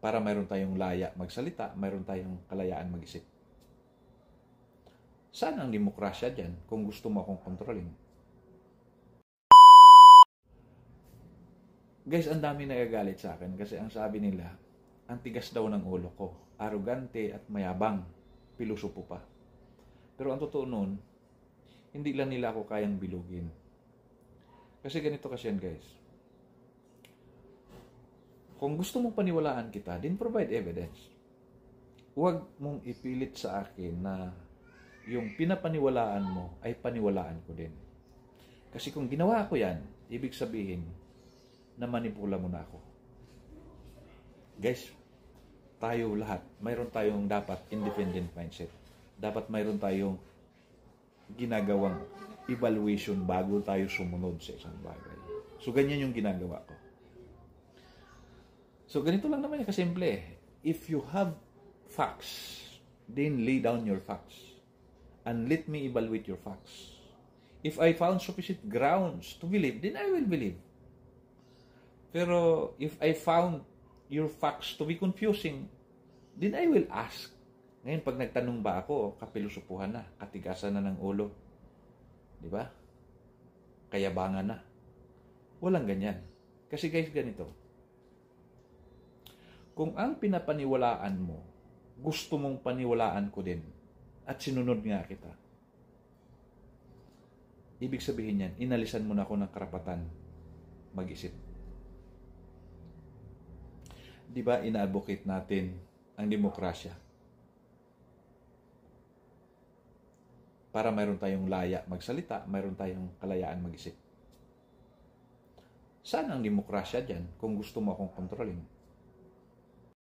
Para mayroon tayong laya magsalita, mayroon tayong kalayaan mag-isip. Saan ang demokrasya dyan kung gusto mo akong kontrolin? Guys, ang dami nagagalit sa akin kasi ang sabi nila, ang tigas daw ng ulo ko, arugante at mayabang, pilosopo pa. Pero ang totoo nun, hindi lang nila ako kayang bilugin. Kasi ganito kasi yan, guys. Kung gusto mong paniwalaan kita, then provide evidence. Huwag mong ipilit sa akin na yung pinapaniwalaan mo ay paniwalaan ko din. Kasi kung ginawa ko yan, ibig sabihin na manipula mo na ako. Guys, tayo lahat, mayroon tayong dapat independent mindset. Dapat mayroon tayong ginagawang evaluation bago tayo sumunod sa isang bagay. So, ganyan yung ginagawa ko. So, ganito lang naman yung kasimple. If you have facts, then lay down your facts. And let me evaluate your facts. If I found sufficient grounds to believe, then I will believe. Pero, if I found your facts to be confusing, then I will ask. Ngayon, pag nagtanong ba ako, kapilosopuhan na, katigasan na ng ulo. Di ba? Kayabangan na. Walang ganyan. Kasi guys, ganito. Kung ang pinapaniwalaan mo, gusto mong paniwalaan ko din, at sinunod nga kita, ibig sabihin yan, inalisan mo na ako ng karapatan mag-isip. Di ba ina-advocate natin ang demokrasya? Para mayroon tayong laya magsalita, mayroon tayong kalayaan mag-isip. Saan ang demokrasya dyan kung gusto mo akong kontrolin?